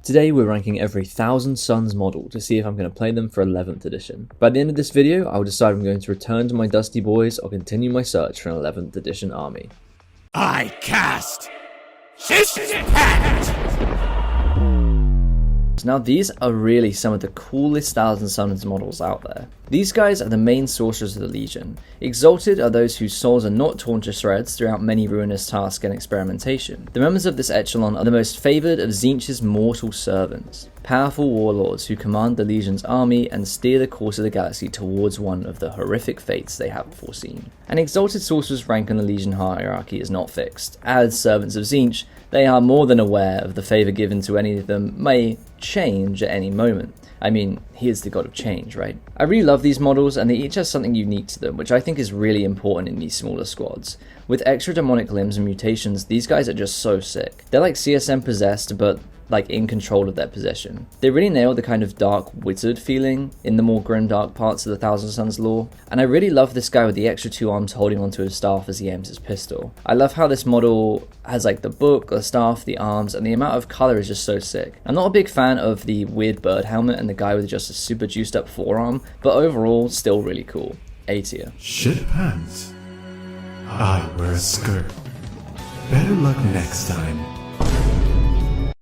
Today we're ranking every 1000 Suns model to see if I'm going to play them for 11th edition. By the end of this video, I'll decide if I'm going to return to my Dusty Boys or continue my search for an 11th edition army. I cast this pact! Now these are really some of the coolest 1000 Summons models out there. These guys are the main sorcerers of the Legion. Exalted are those whose souls are not torn to shreds throughout many ruinous tasks and experimentation. The members of this echelon are the most favoured of Tzeentch's mortal servants, powerful warlords who command the Legion's army and steer the course of the galaxy towards one of the horrific fates they have foreseen. An Exalted Sorcerer's rank in the Legion hierarchy is not fixed. As servants of Tzaentch, they are more than aware of the favour given to any of them may change at any moment. I mean, he is the god of change, right? I really love these models, and they each have something unique to them, which I think is really important in these smaller squads. With extra demonic limbs and mutations, these guys are just so sick. They're like CSM possessed, but like in control of their possession. They really nailed the kind of dark wizard feeling in the more grimdark parts of the Thousand Suns lore, and I really love this guy with the extra 2 arms holding onto his staff as he aims his pistol. I love how this model has like the book, the staff, the arms, and the amount of colour is just so sick. I'm not a big fan of the weird bird helmet and the guy with just a super juiced up forearm, but overall still really cool. A tier. Shit pants. I wear a skirt. Better luck next time.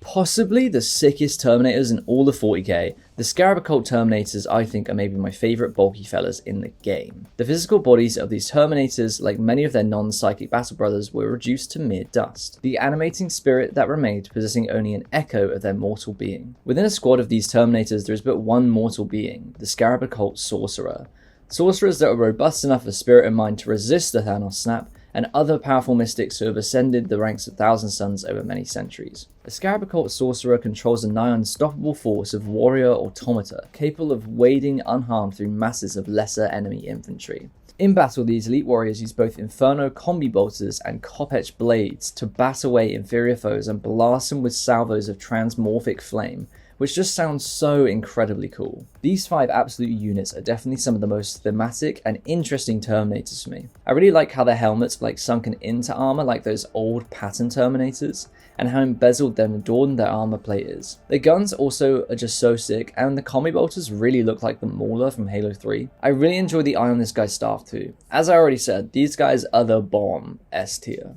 Possibly the sickest Terminators in all of 40k, the Scarab Occult Terminators I think are maybe my favourite bulky fellas in the game. The physical bodies of these Terminators, like many of their non-psychic battle brothers, were reduced to mere dust, the animating spirit that remained possessing only an echo of their mortal being. Within a squad of these Terminators there is but one mortal being, the Scarab Occult Sorcerer. Sorcerers that are robust enough of spirit and mind to resist the Thanos snap, and other powerful mystics who have ascended the ranks of Thousand Suns over many centuries. A Scarab Occult Sorcerer controls a nigh unstoppable force of warrior automata, capable of wading unharmed through masses of lesser enemy infantry. In battle, these elite warriors use both Inferno combi bolters and Kopech blades to bat away inferior foes and blast them with salvos of transmorphic flame, which just sounds so incredibly cool. These 5 absolute units are definitely some of the most thematic and interesting Terminators for me. I really like how their helmets are like sunken into armour like those old pattern Terminators, and how embezzled and adorned their armour plate is. Their guns also are just so sick, and the combi bolters really look like the Mauler from Halo 3. I really enjoy the eye on this guy's staff too. As I already said, these guys are the bomb, S tier.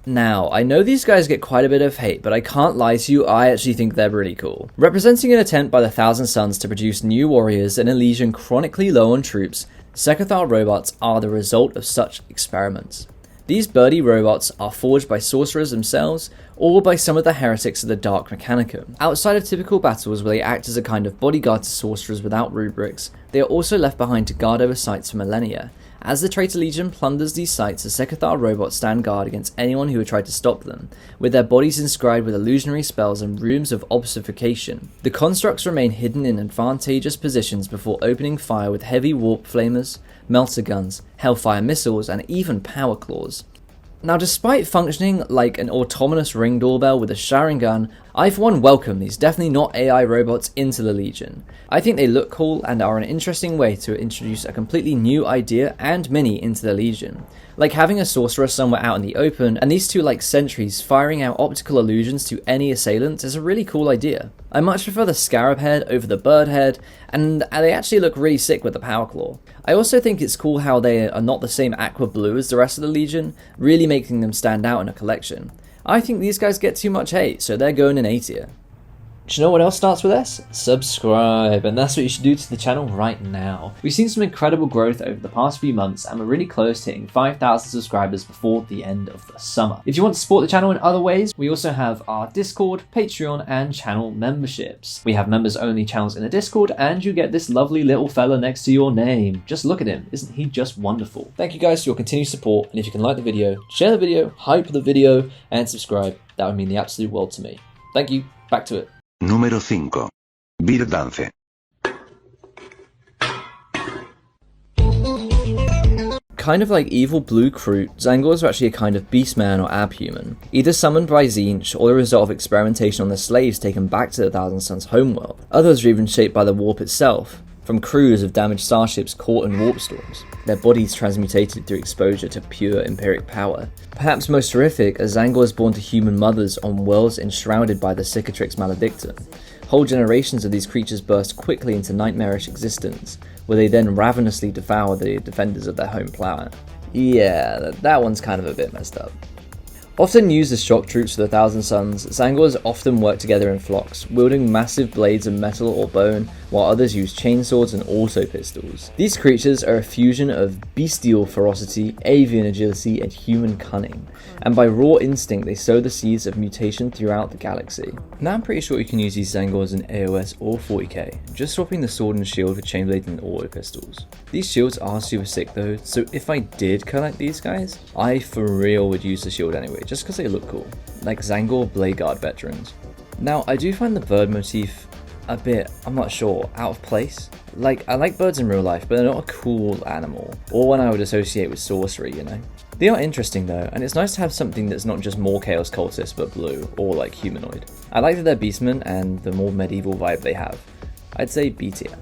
Now, I know these guys get quite a bit of hate, but I can't lie to you, I actually think they're really cool. Representing an attempt by the Thousand Suns to produce new warriors in a legion chronically low on troops, Sekethar Robots are the result of such experiments. These birdie robots are forged by sorcerers themselves, or by some of the heretics of the Dark Mechanicum. Outside of typical battles where they act as a kind of bodyguard to sorcerers without rubrics, they are also left behind to guard over sites for millennia. As the Traitor Legion plunders these sites, the Sekethar Robots stand guard against anyone who would try to stop them, with their bodies inscribed with illusionary spells and runes of obfuscation. The constructs remain hidden in advantageous positions before opening fire with heavy warp flamers, melter guns, hellfire missiles, and even power claws. Now, despite functioning like an autonomous ring doorbell with a showering gun, I for one welcome these definitely not AI robots into the Legion. I think they look cool and are an interesting way to introduce a completely new idea and mini into the Legion. Like having a sorcerer somewhere out in the open, and these two like sentries firing out optical illusions to any assailant is a really cool idea. I much prefer the Scarab head over the bird head, and they actually look really sick with the power claw. I also think it's cool how they are not the same aqua blue as the rest of the Legion, really making them stand out in a collection. I think these guys get too much hate, so they're going in A tier. Do you know what else starts with S? Subscribe, and that's what you should do to the channel right now. We've seen some incredible growth over the past few months, and we're really close to hitting 5,000 subscribers before the end of the summer. If you want to support the channel in other ways, we also have our Discord, Patreon, and channel memberships. We have members only channels in the Discord, and you get this lovely little fella next to your name. Just look at him, isn't he just wonderful? Thank you guys for your continued support, and if you can like the video, share the video, hype the video, and subscribe. That would mean the absolute world to me. Thank you, back to it. Número 5. Beard Dance. Kind of like evil blue Kroot, Tzaangors are actually a kind of beastman or abhuman, either summoned by Tzeentch or the result of experimentation on the slaves taken back to the Thousand Suns homeworld. Others are even shaped by the warp itself. from crews of damaged starships caught in warp storms, their bodies transmutated through exposure to pure empiric power. Perhaps most horrific are Tzaangors born to human mothers on worlds enshrouded by the Cicatrix maledictum. Whole generations of these creatures burst quickly into nightmarish existence, where they then ravenously devour the defenders of their home planet. Yeah, that one's kind of a bit messed up. Often used as shock troops for the Thousand Sons, Tzaangors often work together in flocks, wielding massive blades of metal or bone, while others use chainswords and auto pistols. These creatures are a fusion of bestial ferocity, avian agility, and human cunning, and by raw instinct they sow the seeds of mutation throughout the galaxy. Now I'm pretty sure you can use these Tzaangors in AOS or 40k, just swapping the sword and shield for chainblade and auto pistols. These shields are super sick though, so if I did collect these guys, I for real would use the shield anyway, just because they look cool, like Tzaangor Blade Guard veterans. Now I do find the bird motif a bit, I'm not sure, out of place. Like, I like birds in real life, but they're not a cool animal, or one I would associate with sorcery, you know? They are interesting though, and it's nice to have something that's not just more Chaos Cultist but blue, or like humanoid. I like that they're beastmen and the more medieval vibe they have. I'd say B tier.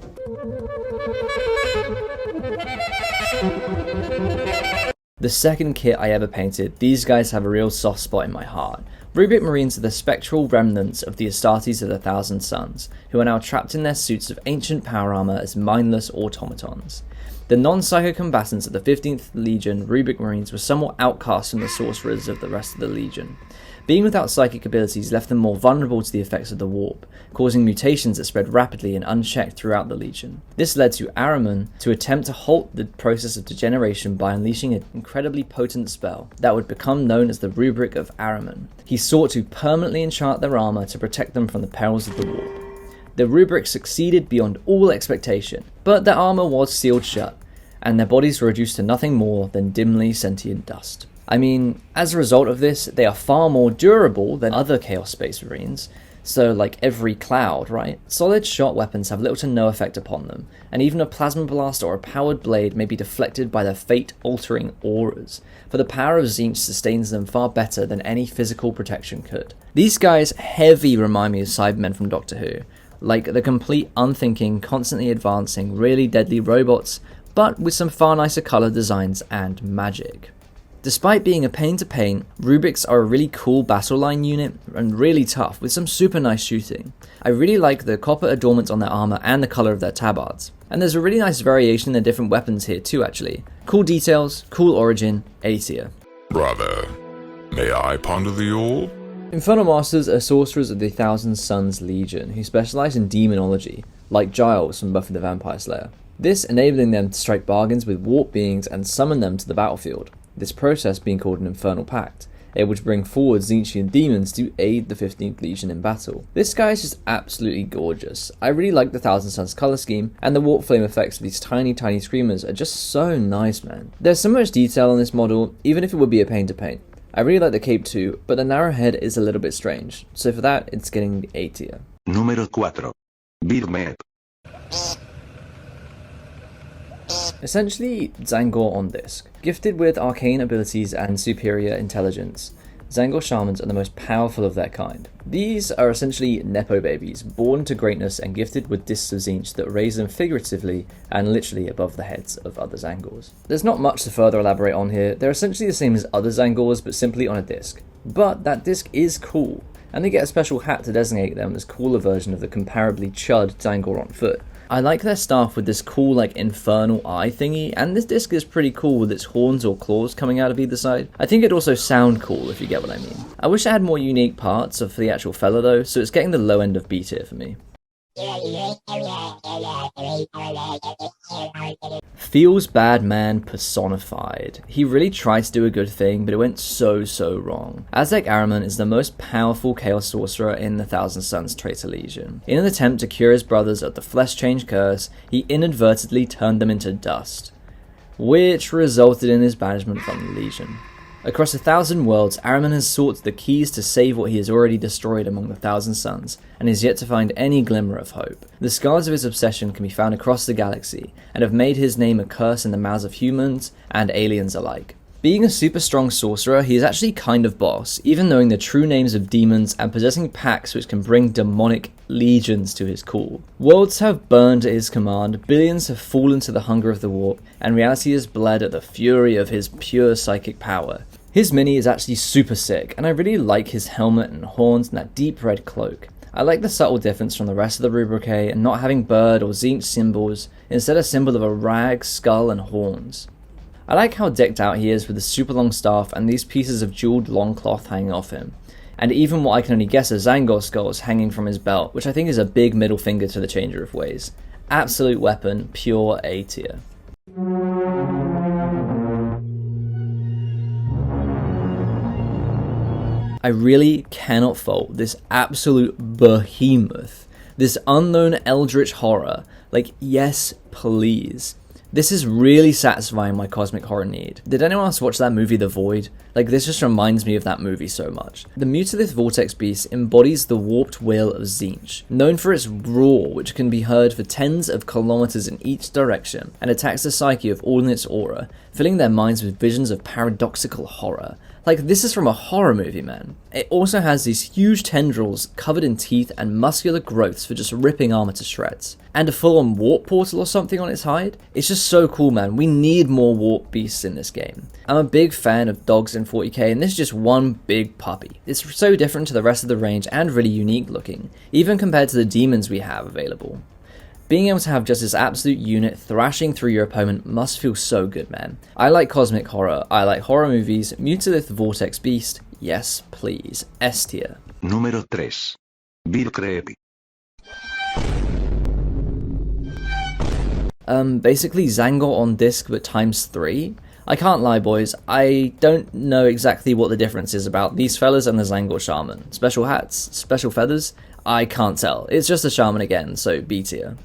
The second kit I ever painted, these guys have a real soft spot in my heart. Rubric Marines are the spectral remnants of the Astartes of the Thousand Sons, who are now trapped in their suits of ancient power armor as mindless automatons. The non-psycho combatants of the 15th Legion Rubric Marines were somewhat outcast from the sorcerers of the rest of the Legion. Being without psychic abilities left them more vulnerable to the effects of the warp, causing mutations that spread rapidly and unchecked throughout the Legion. This led to Ahriman to attempt to halt the process of degeneration by unleashing an incredibly potent spell that would become known as the Rubric of Ahriman. He sought to permanently enchant their armor to protect them from the perils of the warp. The Rubric succeeded beyond all expectation, but their armor was sealed shut, and their bodies were reduced to nothing more than dimly sentient dust. I mean, as a result of this, they are far more durable than other Chaos Space Marines, so like every cloud, right? Solid shot weapons have little to no effect upon them, and even a plasma blast or a powered blade may be deflected by their fate-altering auras, for the power of Tzeentch sustains them far better than any physical protection could. These guys heavy remind me of Cybermen from Doctor Who, like the complete unthinking, constantly advancing, really deadly robots, but with some far nicer colour designs and magic. Despite being a pain to paint, Rubrics are a really cool battle line unit and really tough with some super nice shooting. I really like the copper adornments on their armor and the color of their tabards. And there's a really nice variation in their different weapons here too actually. Cool details, cool origin, A tier. Brother, may I ponder the orb? Infernal Masters are sorcerers of the Thousand Sons Legion who specialize in demonology, like Giles from Buffy the Vampire Slayer. This enabling them to strike bargains with warp beings and summon them to the battlefield. This process being called an Infernal Pact, able to bring forward Tzeentchian demons to aid the 15th Legion in battle. This guy is just absolutely gorgeous. I really like the Thousand Sons colour scheme, and the warp flame effects of these tiny screamers are just so nice, man. There's so much detail on this model, even if it would be a pain to paint. I really like the cape too, but the narrow head is a little bit strange, so for that it's getting the A tier. Número 4. Bitmap. Essentially, Tzaangor on disc. Gifted with arcane abilities and superior intelligence, Tzaangor Shamans are the most powerful of their kind. These are essentially Nepo babies, born to greatness and gifted with discs of Tzeentch that raise them figuratively and literally above the heads of other Tzaangors. There's not much to further elaborate on here, they're essentially the same as other Tzaangors but simply on a disc. But that disc is cool, and they get a special hat to designate them as a cooler version of the comparably chud Tzaangor on foot. I like their staff with this cool like infernal eye thingy, and this disc is pretty cool with its horns or claws coming out of either side. I think it'd also sound cool if you get what I mean. I wish it had more unique parts for the actual fella though, so it's getting the low end of B tier for me. Feels bad man personified. He really tried to do a good thing, but it went so wrong. Ahriman is the most powerful Chaos Sorcerer in the Thousand Sons Traitor Legion. In an attempt to cure his brothers of the Flesh Change curse, he inadvertently turned them into dust, which resulted in his banishment from the Legion. Across 1,000 worlds, Ahriman has sought the keys to save what he has already destroyed among the Thousand Sons, and is yet to find any glimmer of hope. The scars of his obsession can be found across the galaxy, and have made his name a curse in the mouths of humans and aliens alike. Being a super strong sorcerer, he is actually kind of boss, even knowing the true names of demons and possessing packs which can bring demonic legions to his call. Worlds have burned at his command, billions have fallen to the hunger of the warp, and reality has bled at the fury of his pure psychic power. His mini is actually super sick, and I really like his helmet and horns and that deep red cloak. I like the subtle difference from the rest of the Rubric and not having bird or Tzeentch symbols, instead a symbol of a rag, skull and horns. I like how decked out he is with the super long staff and these pieces of jeweled long cloth hanging off him, and even what I can only guess are Tzaangor skulls hanging from his belt, which I think is a big middle finger to the Changer of Ways. Absolute weapon, pure A tier. I really cannot fault this absolute behemoth, this unknown eldritch horror. Like, yes, please. This is really satisfying my cosmic horror need. Did anyone else watch that movie The Void? Like, this just reminds me of that movie so much. The Mutalith Vortex beast embodies the warped will of Tzeentch, known for its roar which can be heard for tens of kilometers in each direction, and attacks the psyche of all in its aura, filling their minds with visions of paradoxical horror. Like, this is from a horror movie, man. It also has these huge tendrils covered in teeth and muscular growths for just ripping armor to shreds. And a full-on warp portal or something on its hide. It's just so cool, man. We need more warp beasts in this game. I'm a big fan of dogs in 40k, and this is just one big puppy. It's so different to the rest of the range and really unique looking, even compared to the demons we have available. Being able to have just this absolute unit thrashing through your opponent must feel so good, man. I like cosmic horror, I like horror movies, Mutalith Vortex Beast, yes please, S tier. Número 3. Bir Creepy. Basically Tzaangor on disc but times 3. I can't lie, boys, I don't know exactly what the difference is about these fellas and the Tzaangor Shaman. Special hats? Special feathers? I can't tell. It's just a shaman again, so B tier.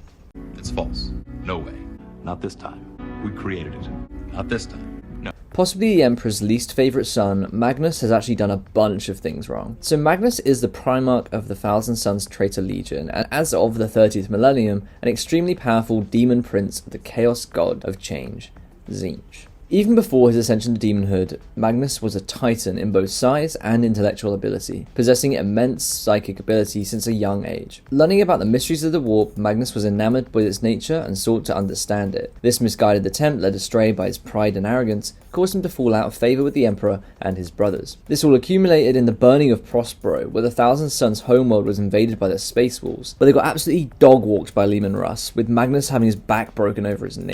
It's false. No way. Not this time. We created it. Not this time. No. Possibly the Emperor's least favourite son, Magnus has actually done a bunch of things wrong. So Magnus is the Primarch of the Thousand Sons Traitor Legion, and as of the 30th millennium, an extremely powerful demon prince of the Chaos God of Change, Tzeentch. Even before his ascension to demonhood, Magnus was a titan in both size and intellectual ability, possessing immense psychic ability since a young age. Learning about the mysteries of the warp, Magnus was enamored by its nature and sought to understand it. This misguided attempt, led astray by his pride and arrogance, caused him to fall out of favour with the Emperor and his brothers. This all accumulated in the burning of Prospero, where the Thousand Sons' homeworld was invaded by the Space Wolves, but they got absolutely dog-walked by Leman Russ, with Magnus having his back broken over his knee.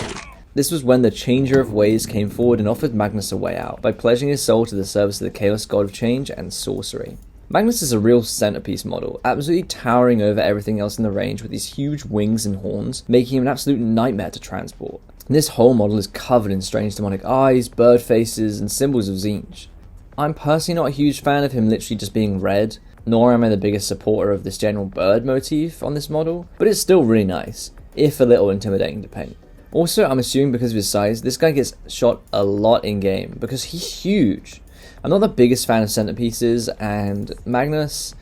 This was when the Changer of Ways came forward and offered Magnus a way out, by pledging his soul to the service of the Chaos God of Change and Sorcery. Magnus is a real centerpiece model, absolutely towering over everything else in the range with these huge wings and horns, making him an absolute nightmare to transport. This whole model is covered in strange demonic eyes, bird faces, and symbols of Tzeentch. I'm personally not a huge fan of him literally just being red, nor am I the biggest supporter of this general bird motif on this model, but it's still really nice, if a little intimidating to paint. Also, I'm assuming because of his size, this guy gets shot a lot in game, because he's huge. I'm not the biggest fan of centerpieces, and Magnus,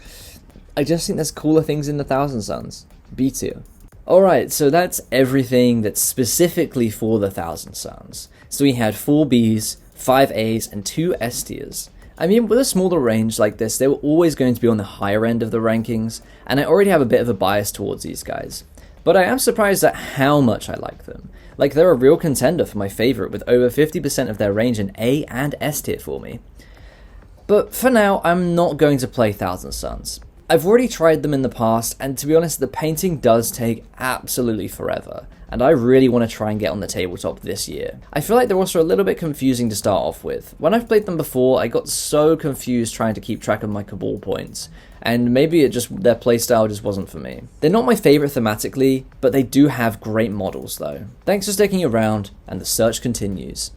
I just think there's cooler things in the Thousand Sons. B tier. Alright, so that's everything that's specifically for the Thousand Sons. So we had 4 Bs, 5 As, and 2 S tiers. I mean, with a smaller range like this, they were always going to be on the higher end of the rankings, and I already have a bit of a bias towards these guys. But I am surprised at how much I like them. Like, they're a real contender for my favourite, with over 50% of their range in A and S tier for me. But for now, I'm not going to play Thousand Sons. I've already tried them in the past, and to be honest, the painting does take absolutely forever, and I really want to try and get on the tabletop this year. I feel like they're also a little bit confusing to start off with. When I've played them before, I got so confused trying to keep track of my Cabal points, and maybe their playstyle just wasn't for me. They're not my favourite thematically, but they do have great models though. Thanks for sticking around, and the search continues.